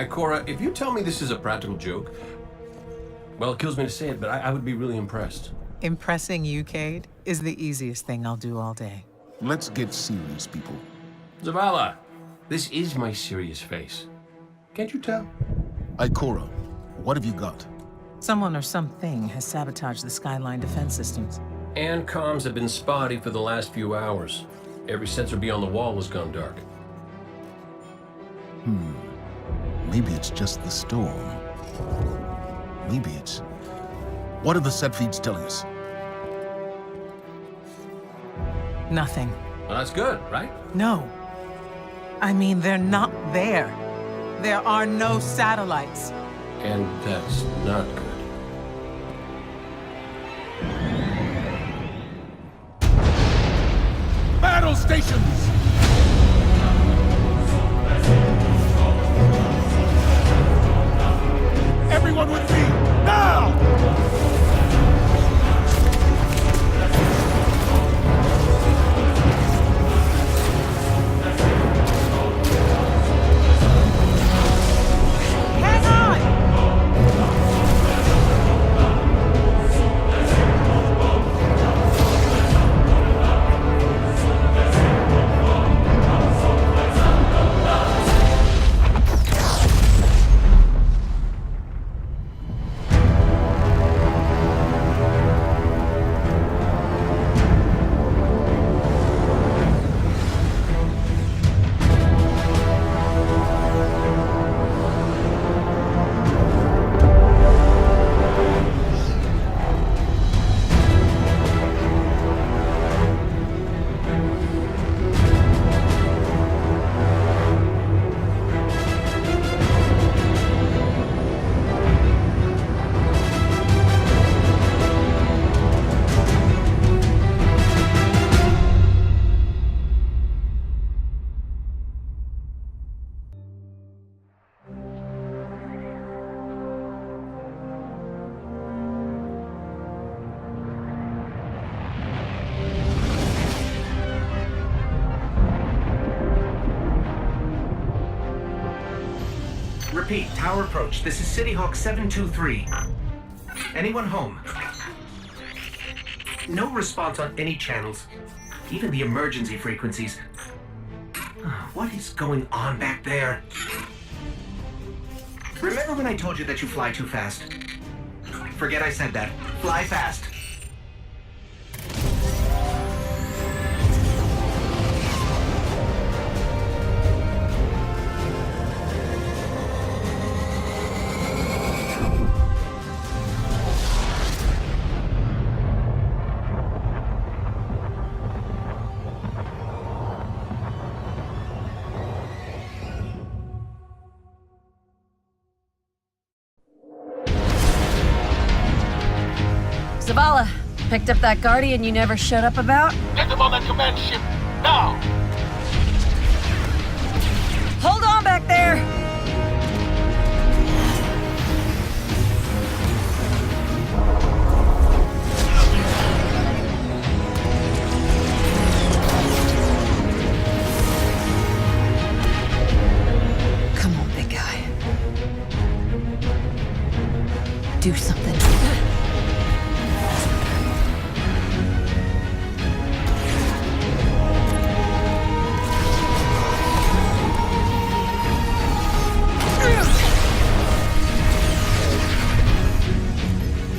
Ikora, if you tell me this is a practical joke, well, it kills me to say it, but I would be really impressed. Impressing you, Cade, is the easiest thing I'll do all day. Let's get serious, people. Zavala, this is my serious face. Can't you tell? Ikora, what have you got? Someone or something has sabotaged the Skyline defense systems. And comms have been spotty for the last few hours. Every sensor beyond the wall has gone dark. Maybe it's just the storm. Maybe it's... What are the set feeds telling us? Nothing. Well, that's good, right? No. I mean, they're not there. There are no satellites. And that's not good. Battle stations! Everyone with me, now! Hang on! Repeat, tower approach. This is City Hawk 723. Anyone home? No response on any channels, even the emergency frequencies. What is going on back there? Remember when I told you that you fly too fast? Forget I said that. Fly fast. Zavala, picked up that Guardian you never shut up about? Get them on that command ship, now! Hold on back there! Come on, big guy. Do something.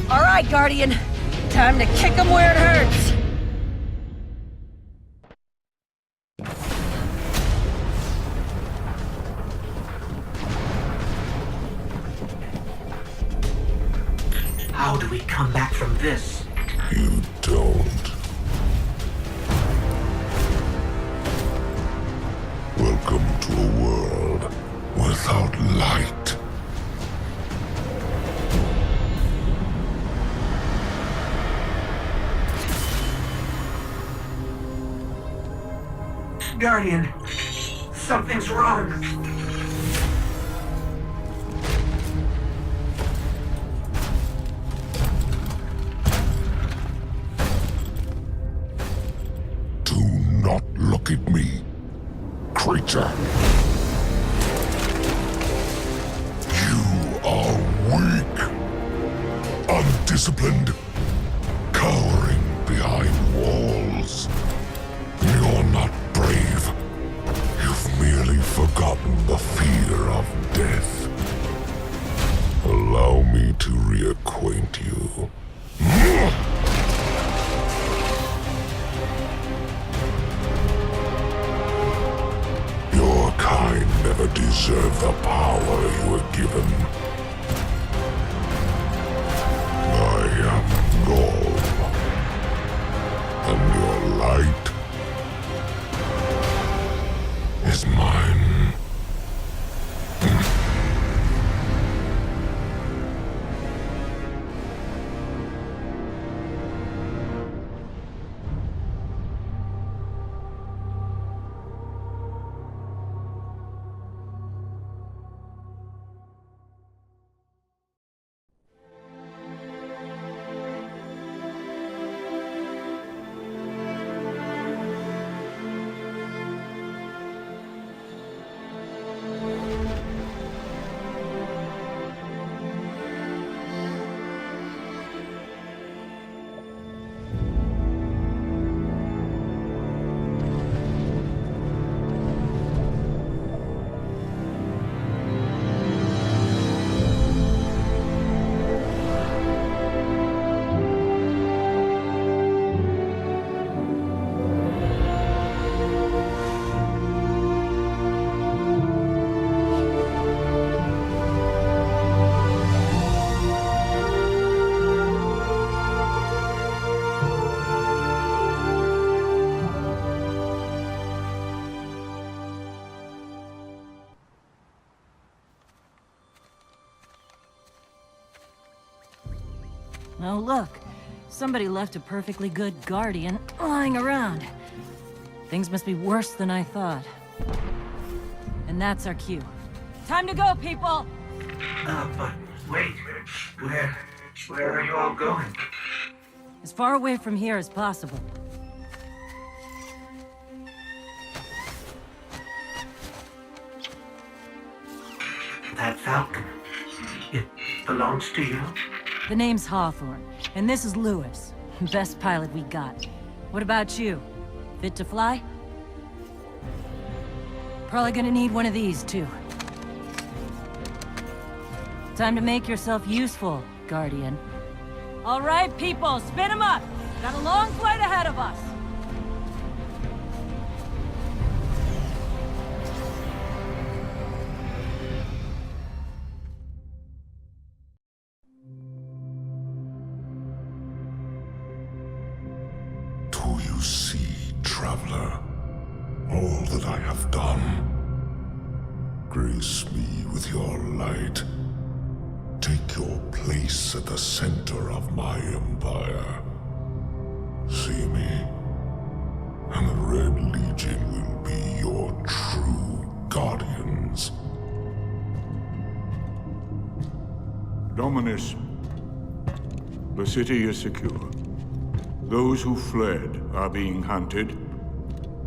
All right, Guardian. Time to kick him where it hurts. How do we come back from this? You don't. Welcome to a world without light. Guardian, something's wrong. Do not look at me, creature. Weak, undisciplined, cowering behind walls. You're not brave. You've merely forgotten the fear of death. Allow me to reacquaint you. Your kind never deserved the power you were given. I am Gaul, and your light is mine. Oh, look. Somebody left a perfectly good Guardian lying around. Things must be worse than I thought. And that's our cue. Time to go, people! But wait. Where are you all going? As far away from here as possible. That Falcon, it belongs to you? The name's Hawthorne, and this is Lewis. Best pilot we got. What about you? Fit to fly? Probably gonna need one of these, too. Time to make yourself useful, Guardian. All right, people, spin 'em up! Got a long flight ahead of us! Do you see, traveler, all that I have done? Grace me with your light. Take your place at the center of my empire. See me, and the Red Legion will be your true guardians. Dominus, the city is secure. Those who fled are being hunted,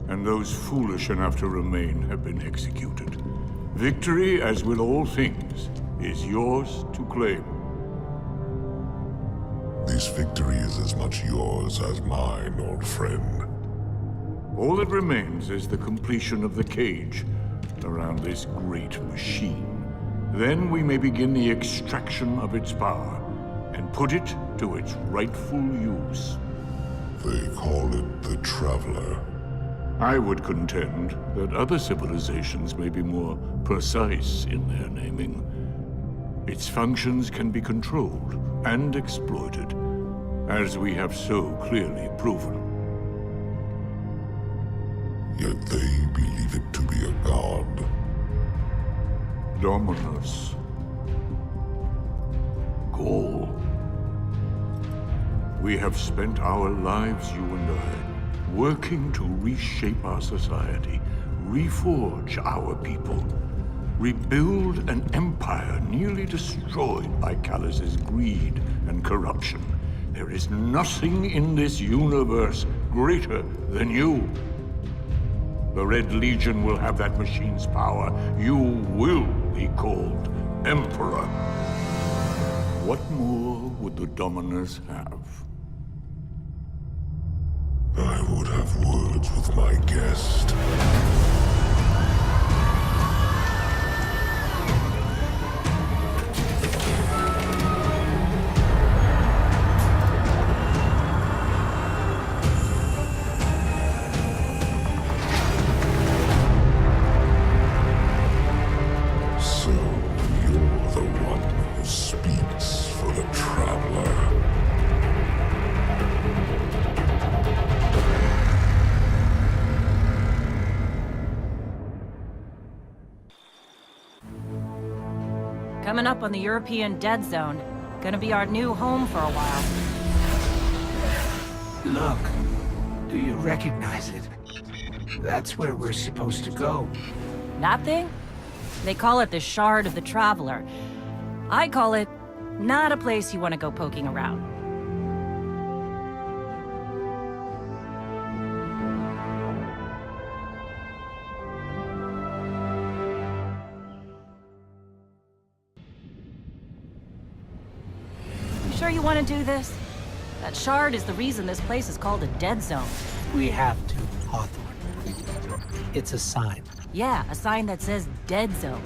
and those foolish enough to remain have been executed. Victory, as with all things, is yours to claim. This victory is as much yours as mine, old friend. All that remains is the completion of the cage around this great machine. Then we may begin the extraction of its power and put it to its rightful use. They call it the Traveler. I would contend that other civilizations may be more precise in their naming. Its functions can be controlled and exploited, as we have so clearly proven. Yet they believe it to be a god. Dominus. Gaul. We have spent our lives, you and I, working to reshape our society, reforge our people, rebuild an empire nearly destroyed by Callus's greed and corruption. There is nothing in this universe greater than you. The Red Legion will have that machine's power. You will be called Emperor. What more would the Dominers have? I would have words with my guest. So, you're the one who speaks for the Traveler. Coming up on the European Dead Zone. Gonna be our new home for a while. Look, do you recognize it? That's where we're supposed to go. That thing? They call it the Shard of the Traveler. I call it not a place you want to go poking around. You sure you want to do this? That shard is the reason this place is called a dead zone. We have to, Hawthorne. It's a sign. Yeah, a sign that says dead zone.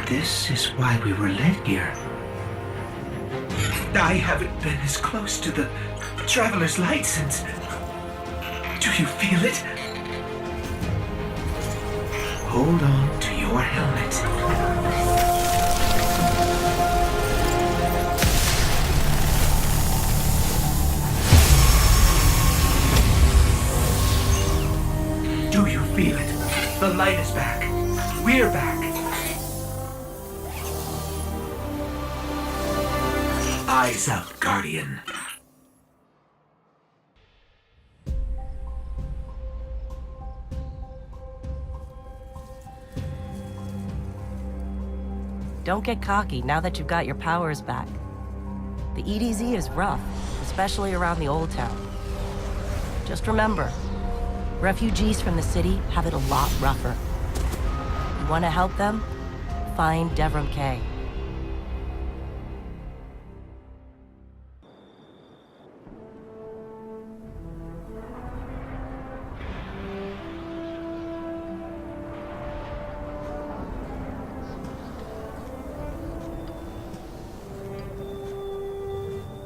This is why we were led here. I haven't been as close to the Traveler's Light since... Do you feel it? Hold on to your helmet. Do you feel it? The light is back. We're back. Eyes up, Guardian. Don't get cocky now that you've got your powers back. The EDZ is rough, especially around the Old Town. Just remember, refugees from the city have it a lot rougher. You want to help them? Find Devram Kay.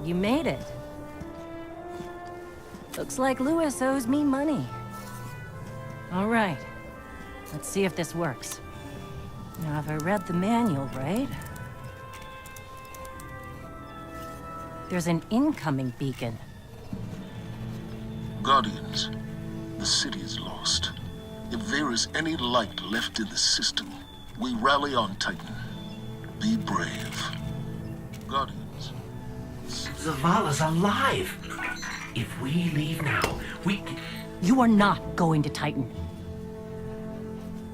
You made it. Looks like Lewis owes me money. All right. Let's see if this works. Now, have I read the manual right? There's an incoming beacon. Guardians, the city is lost. If there is any light left in the system, we rally on Titan. Be brave. Guardians. Zavala's alive. If we leave now, we can... You are not going to Titan.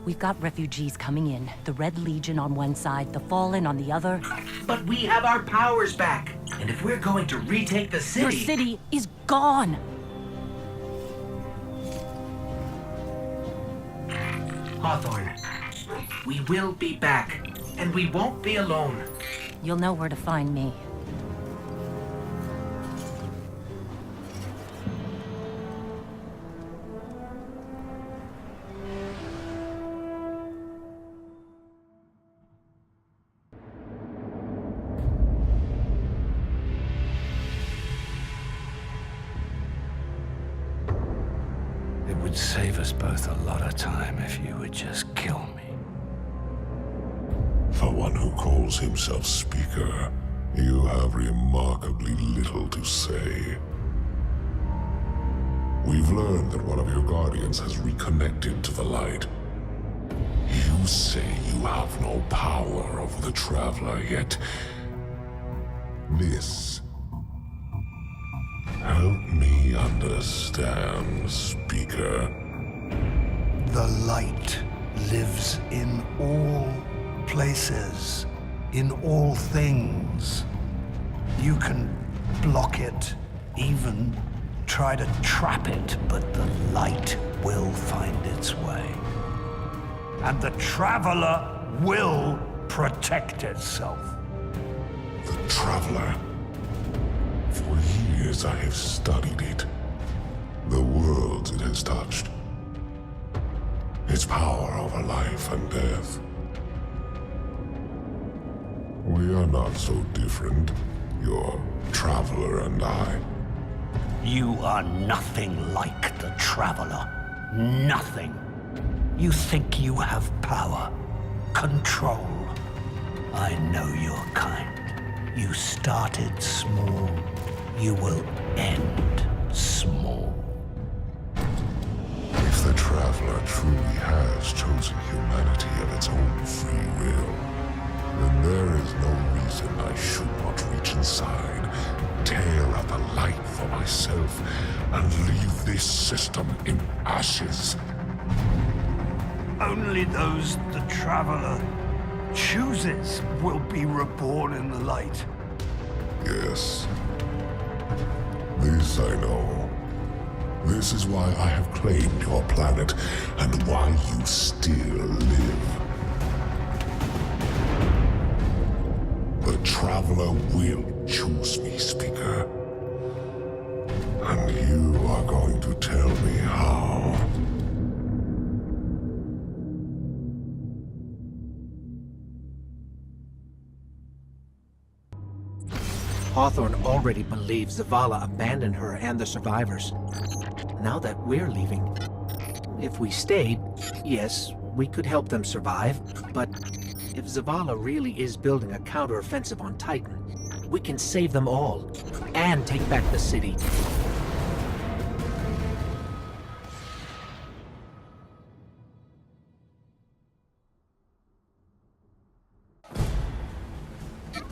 We've got refugees coming in. The Red Legion on one side, the Fallen on the other. But we have our powers back. And if we're going to retake the city... Your city is gone. Hawthorne, we will be back. And we won't be alone. You'll know where to find me. It would save us both a lot of time if you would just kill me. For one who calls himself Speaker, you have remarkably little to say. We've learned that one of your Guardians has reconnected to the light. You say you have no power over the Traveler, yet this Help me understand, Speaker. The light lives in all places, in all things. You can block it, even try to trap it, but the light will find its way. And the Traveler will protect itself. The Traveler. For years I have studied it. The worlds it has touched. Its power over life and death. We are not so different, your Traveler and I. You are nothing like the Traveler. Nothing. You think you have power, control. I know your kind. You started small. You will end small. If the Traveler truly has chosen humanity of its own free will, then there is no reason I should not reach inside, tear at the light for myself, and leave this system in ashes. Only those the Traveler chooses will be reborn in the light. Yes. This I know. This is why I have claimed your planet, and why you still live. The Traveler will choose me, Speaker. And you are going to tell me how. Hawthorne already believes Zavala abandoned her and the survivors. Now that we're leaving, if we stayed, yes, we could help them survive, but if Zavala really is building a counteroffensive on Titan, we can save them all and take back the city.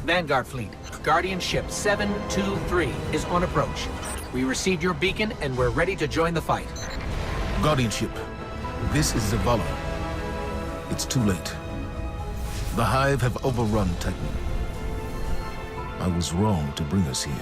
Vanguard Fleet, Guardian Ship 723 is on approach. We received your beacon and we're ready to join the fight. Guardian Ship, this is Zavala. It's too late. The Hive have overrun Titan. I was wrong to bring us here.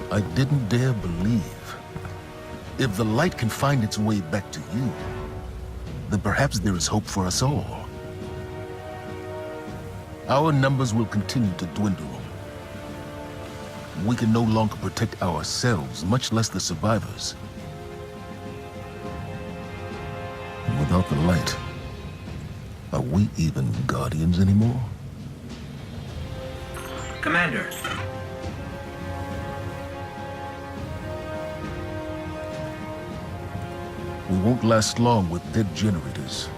I didn't dare believe. If the light can find its way back to you, then perhaps there is hope for us all. Our numbers will continue to dwindle. We can no longer protect ourselves, much less the survivors. Without the light, are we even Guardians anymore? Commander. We won't last long with dead generators.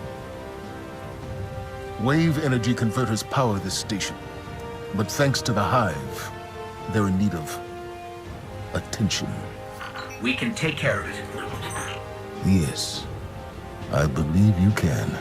Wave energy converters power this station, but thanks to the Hive, they're in need of attention. We can take care of it. Yes, I believe you can.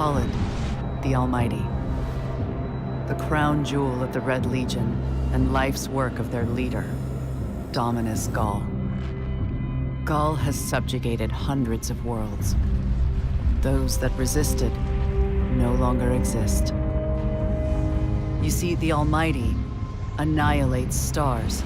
call it the Almighty. The crown jewel of the Red Legion and life's work of their leader, Dominus Gaul. Gaul has subjugated hundreds of worlds. Those that resisted no longer exist. You see, the Almighty annihilates stars.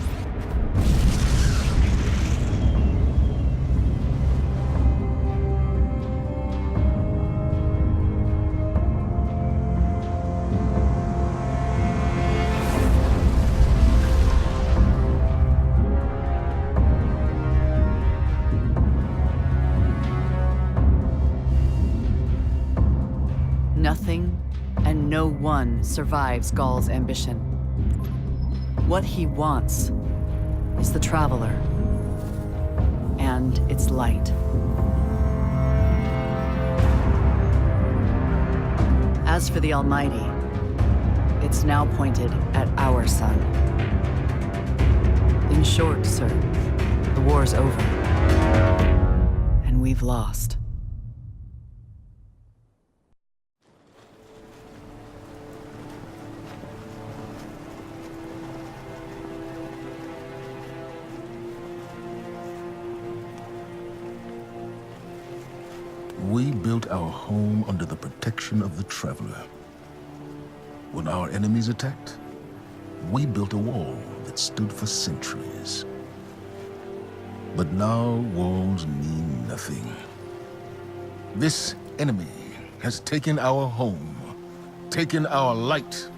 Nothing and no one survives Gaul's ambition. What he wants is the Traveler and its light. As for the Almighty, it's now pointed at our sun. In short, sir, the war's over, and we've lost. We built our home under the protection of the Traveler. When our enemies attacked, we built a wall that stood for centuries. But now walls mean nothing. This enemy has taken our home, taken our light,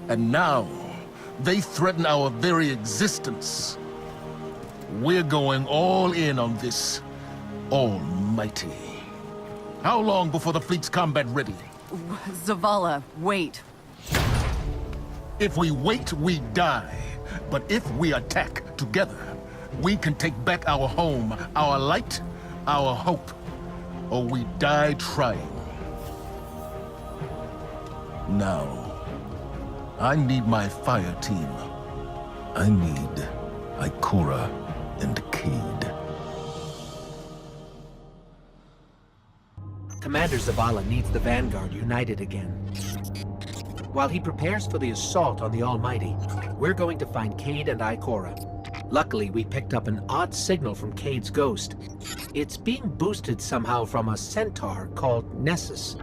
and now they threaten our very existence. We're going all in on this Almighty. How long before the fleet's combat ready? Zavala, wait. If we wait, we die. But if we attack together, we can take back our home, our light, our hope, or we die trying. Now, I need my fire team. I need Ikora and Cade. Commander Zavala needs the Vanguard united again. While he prepares for the assault on the Almighty, we're going to find Cade and Ikora. Luckily, we picked up an odd signal from Cade's ghost. It's being boosted somehow from a centaur called Nessus,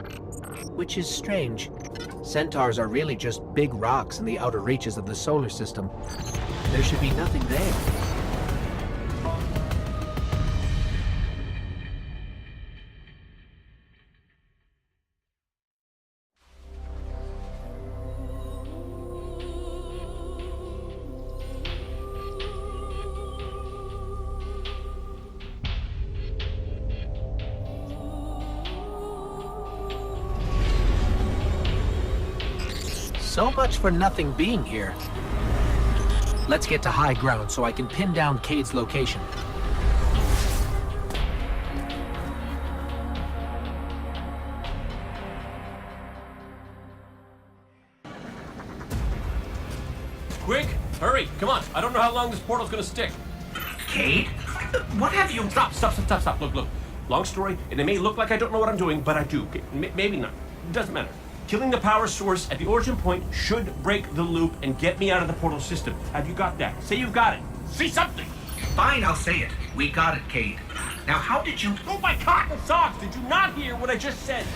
which is strange. Centaurs are really just big rocks in the outer reaches of the solar system. There should be nothing there. So much for nothing being here. Let's get to high ground so I can pin down Cade's location. Quick! Hurry! Come on! I don't know how long this portal's gonna stick. Cade? What have you... Stop. Look. Long story, and it may look like I don't know what I'm doing, but I do. Maybe not. It doesn't matter. Killing the power source at the origin point should break the loop and get me out of the portal system. Have you got that? Say you've got it. Say something! Fine, I'll say it. We got it, Cade. Now, how did you... Oh my cotton socks! Did you not hear what I just said?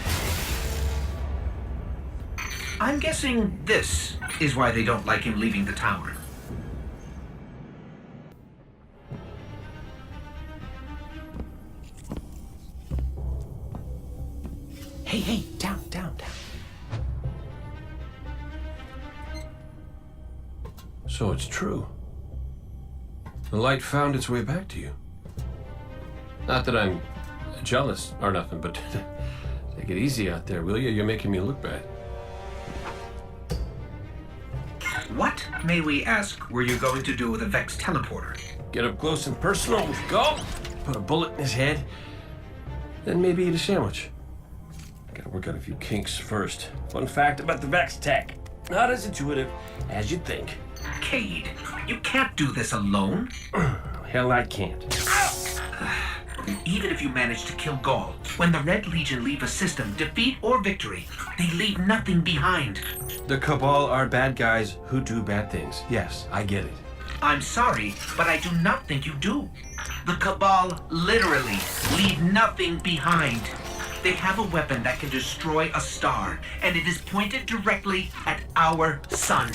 I'm guessing this is why they don't like him leaving the tower. Hey, down. So it's true. The light found its way back to you. Not that I'm jealous or nothing, but take it easy out there, will you? You're making me look bad. What, may we ask, were you going to do with a Vex teleporter? Get up close and personal with Go. Put a bullet in his head. Then maybe eat a sandwich. Gotta work out a few kinks first. Fun fact about the Vex tech. Not as intuitive as you'd think. Cade, you can't do this alone. Hell, I can't. Even if you manage to kill Gaul, when the Red Legion leave a system, defeat or victory, they leave nothing behind. The Cabal are bad guys who do bad things. Yes, I get it. I'm sorry, but I do not think you do. The Cabal literally leave nothing behind. They have a weapon that can destroy a star, and it is pointed directly at our sun.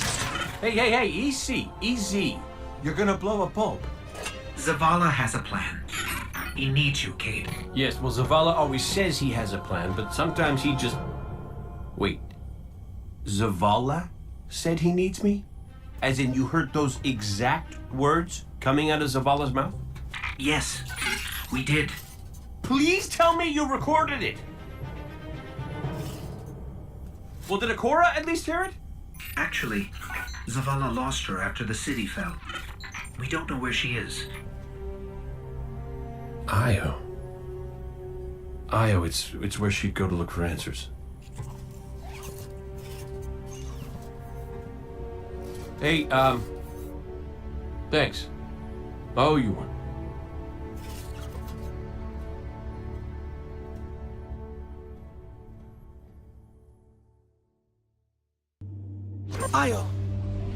Hey, easy. You're gonna blow a bulb. Zavala has a plan. He needs you, Cade. Yes, well, Zavala always says he has a plan, but sometimes he just... Wait. Zavala said he needs me? As in you heard those exact words coming out of Zavala's mouth? Yes, we did. Please tell me you recorded it! Well, did Akora at least hear it? Actually, Zavala lost her after the city fell. We don't know where she is. Io, it's where she'd go to look for answers. Hey, thanks. Oh, you won. Io!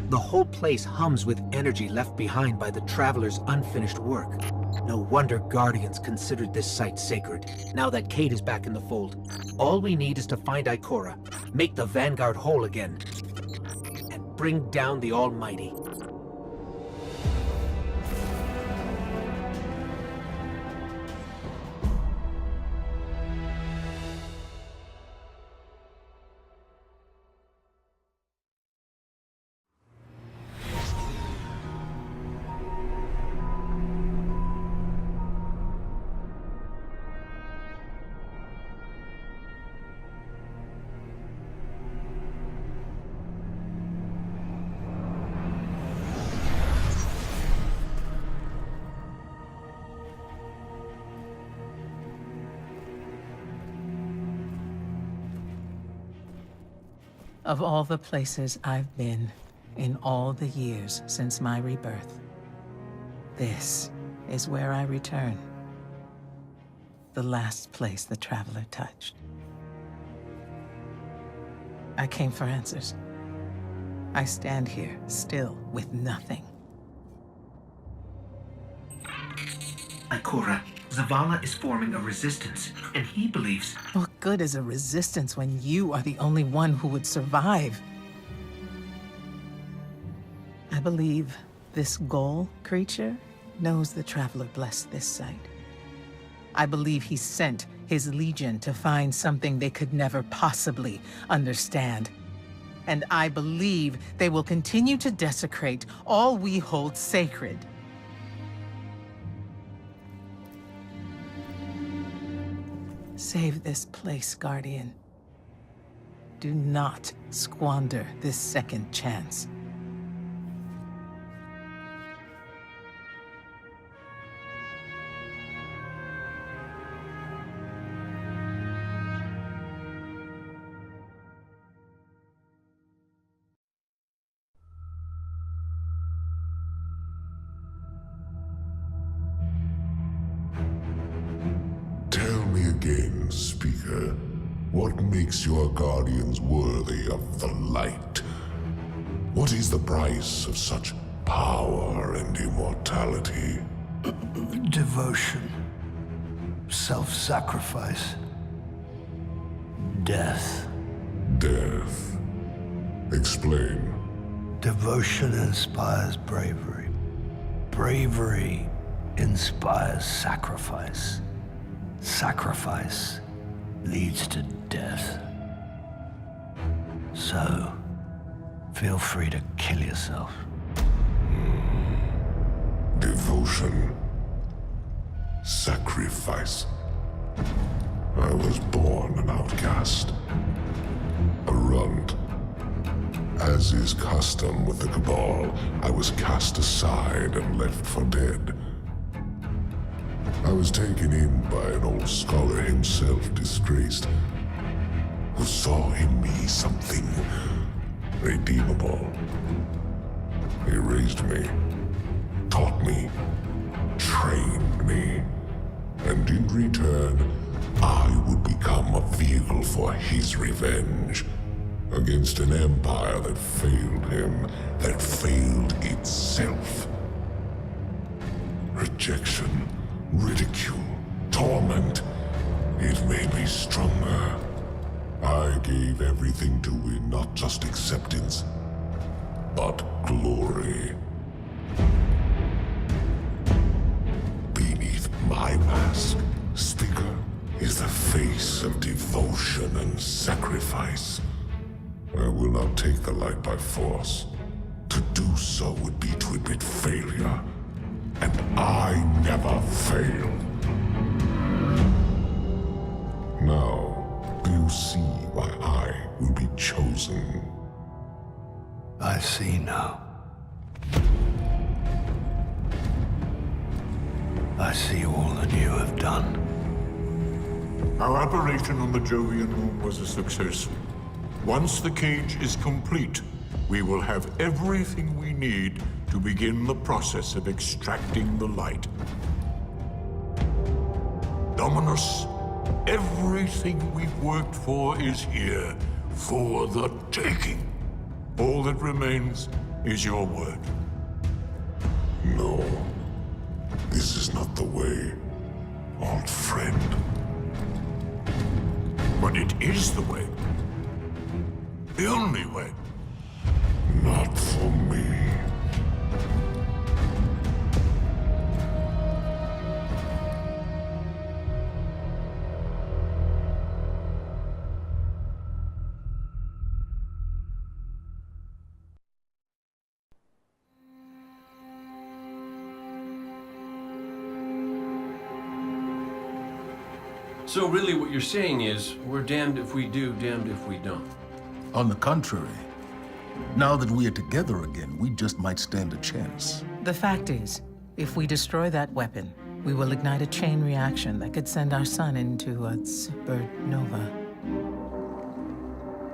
The whole place hums with energy left behind by the Traveler's unfinished work. No wonder Guardians considered this site sacred, now that Cade is back in the fold. All we need is to find Ikora, make the Vanguard whole again, and bring down the Almighty. Of all the places I've been in all the years since my rebirth, this is where I return. The last place the Traveler touched. I came for answers. I stand here, still with nothing. Ikora, Zavala is forming a resistance, and he believes... What good is a resistance when you are the only one who would survive? I believe this Gaul creature knows the Traveler blessed this site. I believe he sent his legion to find something they could never possibly understand. And I believe they will continue to desecrate all we hold sacred. Save this place, Guardian. Do not squander this second chance. Tell me again, Speaker, what makes your Guardians worthy of the light? What is the price of such power and immortality? Devotion. Self-sacrifice. Death. Death. Explain. Devotion inspires bravery. Bravery inspires sacrifice. Sacrifice leads to death. So, feel free to kill yourself. Devotion. Sacrifice. I was born an outcast. A runt. As is custom with the Cabal, I was cast aside and left for dead. I was taken in by an old scholar himself, disgraced, who saw in me something redeemable. He raised me, taught me, trained me, And in return, I would become a vehicle for his revenge against an empire that failed him, that failed itself. Rejection, ridicule, torment. It made me stronger. I gave everything to win not just acceptance, but glory. Beneath my mask, Sticker is the face of devotion and sacrifice. I will not take the light by force. To do so would be to admit failure. And I never fail. Now, do you see why I will be chosen? I see now. I see all that you have done. Our operation on the Jovian Moon was a success. Once the cage is complete, we will have everything we need to begin the process of extracting the light. Dominus, everything we've worked for is here, for the taking. All that remains is your word. No. This is not the way, old friend. But it is the way. The only way. Not for me. So really what you're saying is, we're damned if we do, damned if we don't. On the contrary, now that we are together again, we just might stand a chance. The fact is, if we destroy that weapon, we will ignite a chain reaction that could send our sun into a supernova.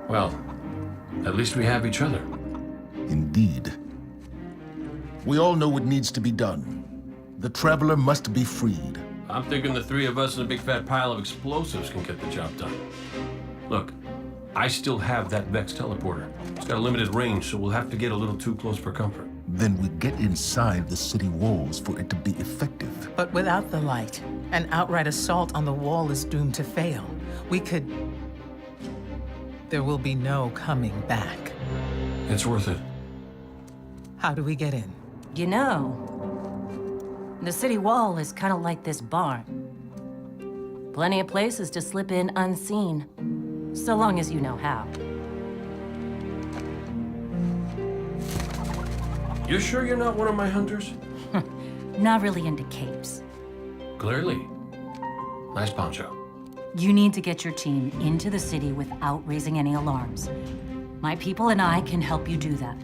Well, at least we have each other. Indeed. We all know what needs to be done. The Traveler must be freed. I'm thinking the three of us and a big fat pile of explosives can get the job done. Look, I still have that Vex teleporter. It's got a limited range, so we'll have to get a little too close for comfort. Then we get inside the city walls for it to be effective. But without the light, an outright assault on the wall is doomed to fail. We could... There will be no coming back. It's worth it. How do we get in? You know, the city wall is kind of like this barn. Plenty of places to slip in unseen, so long as you know how. You sure you're not one of my hunters? Not really into capes. Clearly. Nice poncho. You need to get your team into the city without raising any alarms. My people and I can help you do that.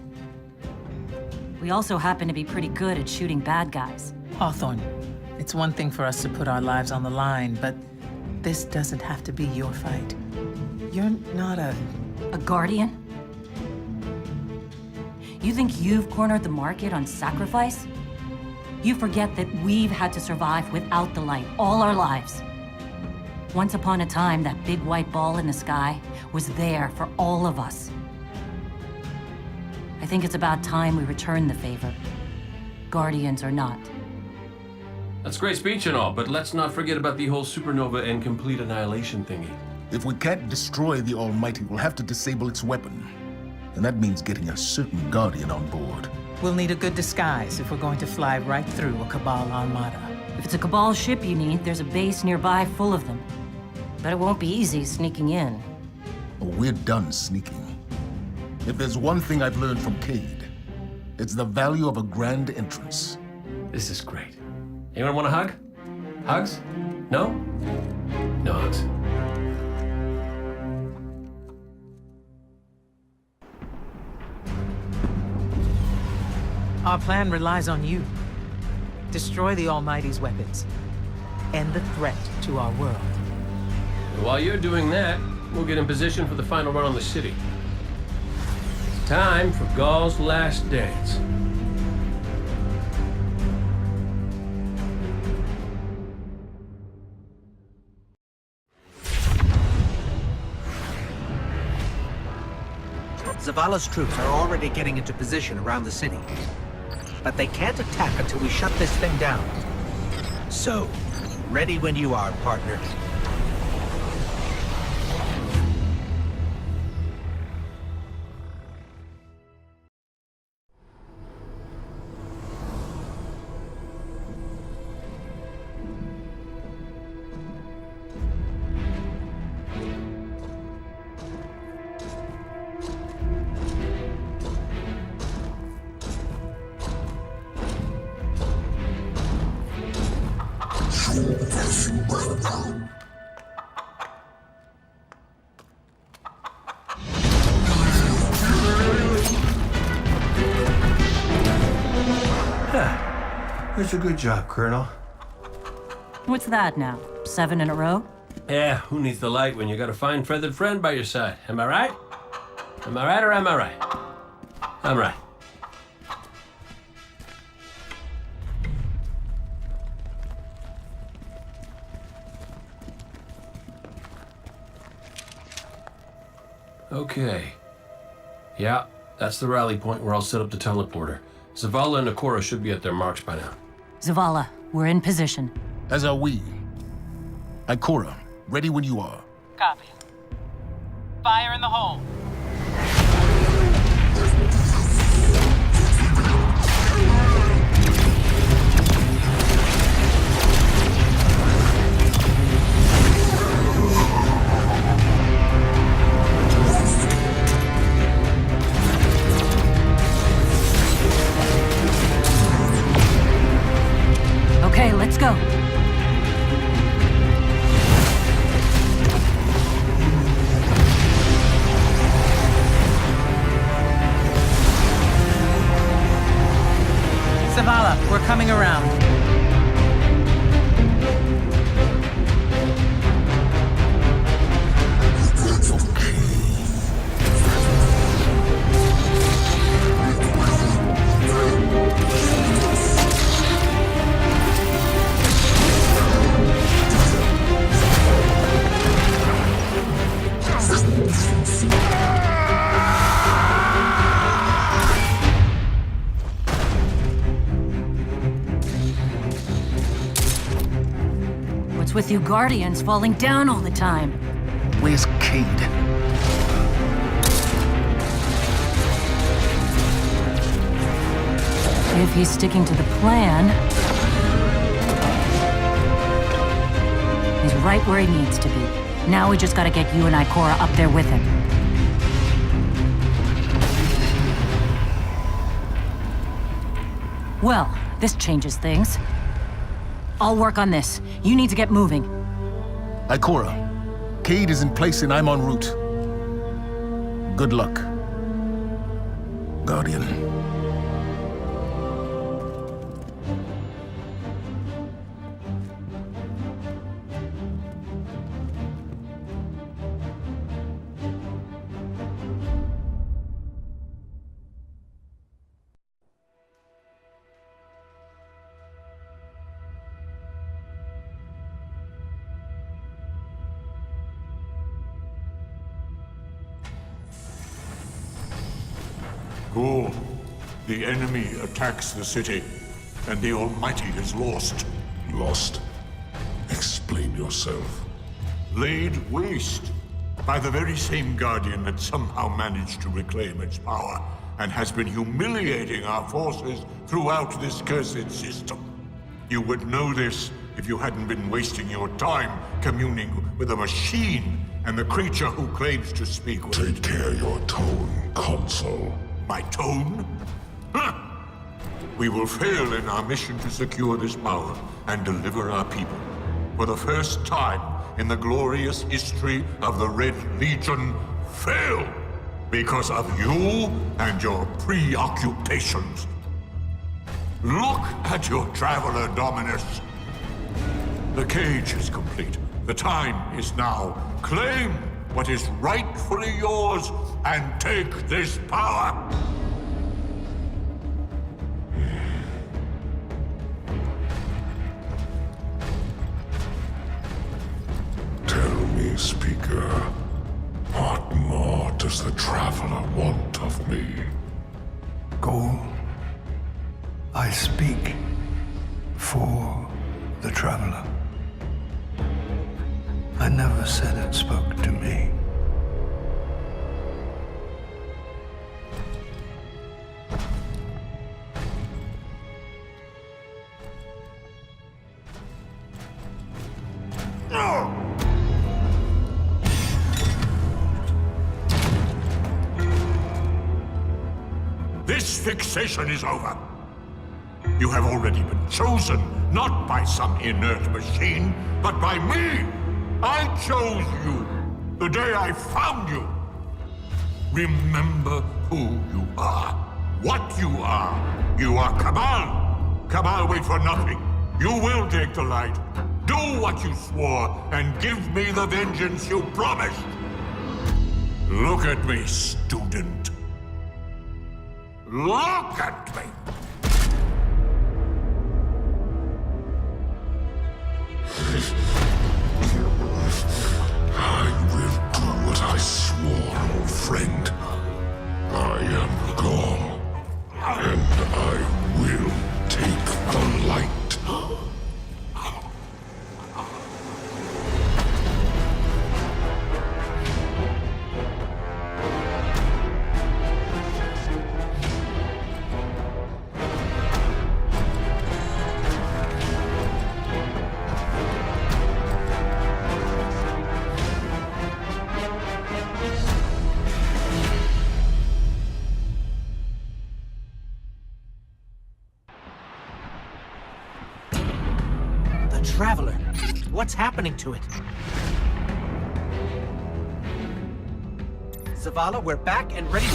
We also happen to be pretty good at shooting bad guys. Hawthorne, it's one thing for us to put our lives on the line, but this doesn't have to be your fight. You're not a guardian? You think you've cornered the market on sacrifice? You forget that we've had to survive without the light all our lives. Once upon a time, that big white ball in the sky was there for all of us. I think it's about time we return the favor, guardians or not. That's great speech and all, but let's not forget about the whole supernova and complete annihilation thingy. If we can't destroy the Almighty, we'll have to disable its weapon. And that means getting a certain Guardian on board. We'll need a good disguise if we're going to fly right through a Cabal armada. If it's a Cabal ship you need, there's a base nearby full of them. But it won't be easy sneaking in. Oh, we're done sneaking. If there's one thing I've learned from Cade, it's the value of a grand entrance. This is great. Anyone want a hug? Hugs? No? No hugs. Our plan relies on you. Destroy the Almighty's weapons. End the threat to our world. And while you're doing that, we'll get in position for the final run on the city. It's time for Gaul's last dance. Zavala's troops are already getting into position around the city. But they can't attack until we shut this thing down. So, ready when you are, partner. That's a good job, Colonel. What's that now? 7 in a row? Yeah, who needs the light when you got a fine feathered friend by your side? Am I right? Am I right or am I right? I'm right. Okay. Yeah, that's the rally point where I'll set up the teleporter. Zavala and Ikora should be at their marks by now. Zavala, we're in position. As are we. Ikora, ready when you are. Copy. Fire in the hole. Okay, let's go. Zavala, we're coming around. What's with you Guardians falling down all the time? Where's Cade? If he's sticking to the plan, he's right where he needs to be. Now we just gotta get you and Ikora up there with him. Well, this changes things. I'll work on this. You need to get moving. Ikora, Cade is in place and I'm en route. Good luck, Guardian. Go. The enemy attacks the city, and the Almighty is lost. Lost? Explain yourself. Laid waste by the very same Guardian that somehow managed to reclaim its power, and has been humiliating our forces throughout this cursed system. You would know this if you hadn't been wasting your time communing with a machine and the creature who claims to speak with... Take care your tone, Consul. My tone? Huh. We will fail in our mission to secure this power and deliver our people. For the first time in the glorious history of the Red Legion, fail because of you and your preoccupations. Look at your Traveler, Dominus. The cage is complete. The time is now. Claim what is rightfully yours and take this power. Tell me, Speaker, what more to does the Traveler want of me? Gaul, I speak for the Traveler. I never said it spoke to me. This fixation is over. You have already been chosen, not by some inert machine, but by me. I chose you the day I found you. Remember who you are, what you are. You are Cabal. Cabal wait for nothing. You will take the light. Do what you swore, and give me the vengeance you promised. Look at me, student. Look at me! I will do what I swore, old friend. I am Gaul, and I will take the light. Traveler. What's happening to it? Zavala, we're back and ready to...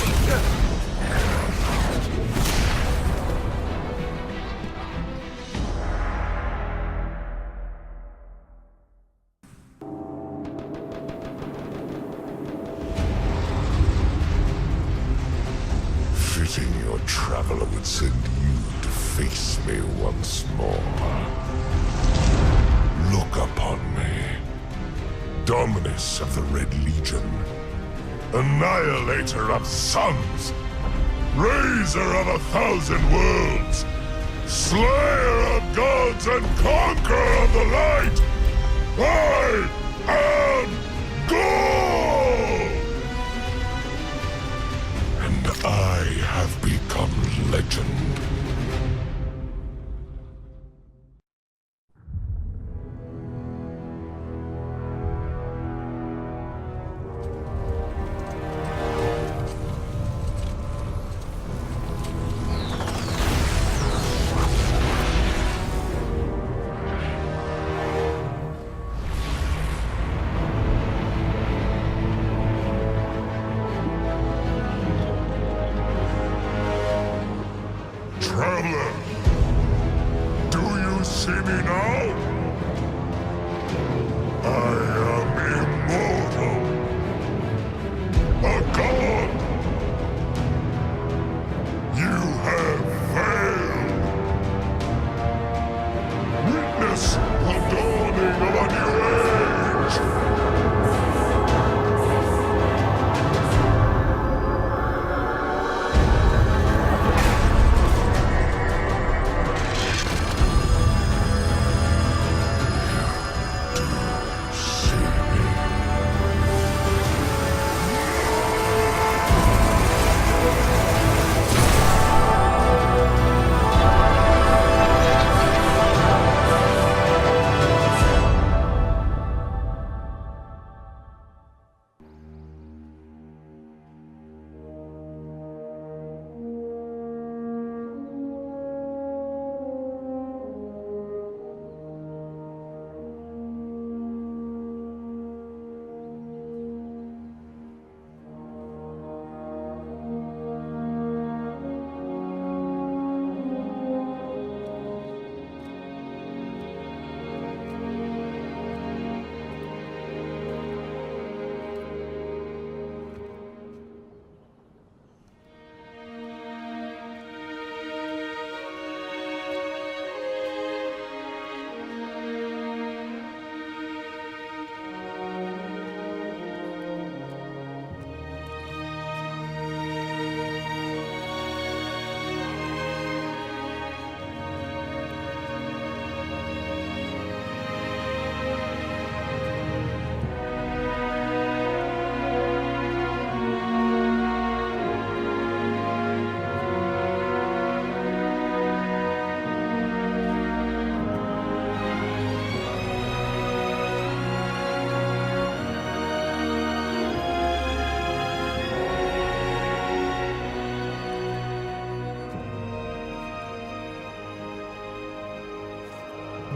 Fitting your Traveler would send you to face me once more. Look upon me, Dominus of the Red Legion, Annihilator of suns, Raiser of 1,000 worlds, Slayer of gods and Conqueror of the light! I am Gaul! And I have become legend.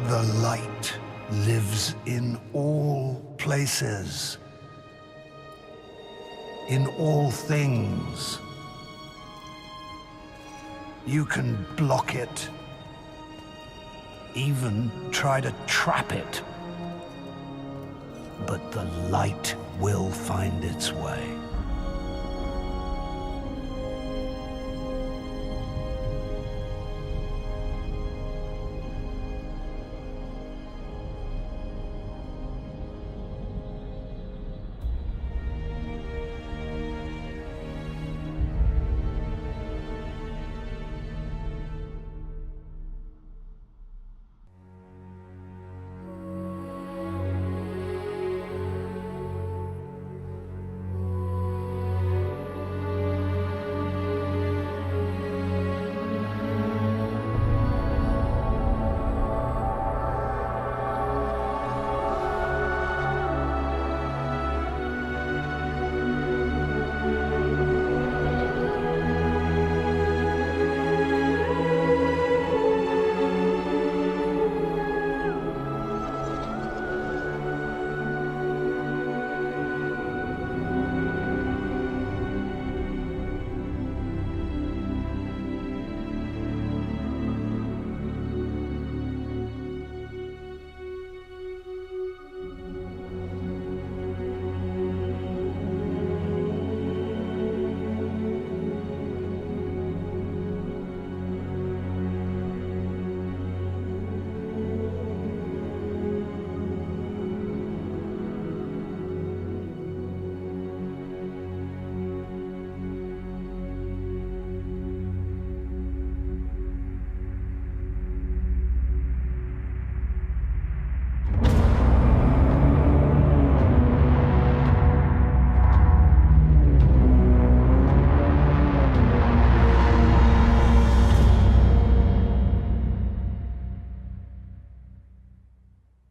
The light lives in all places. In all things. You can block it. Even try to trap it. But the light will find its way.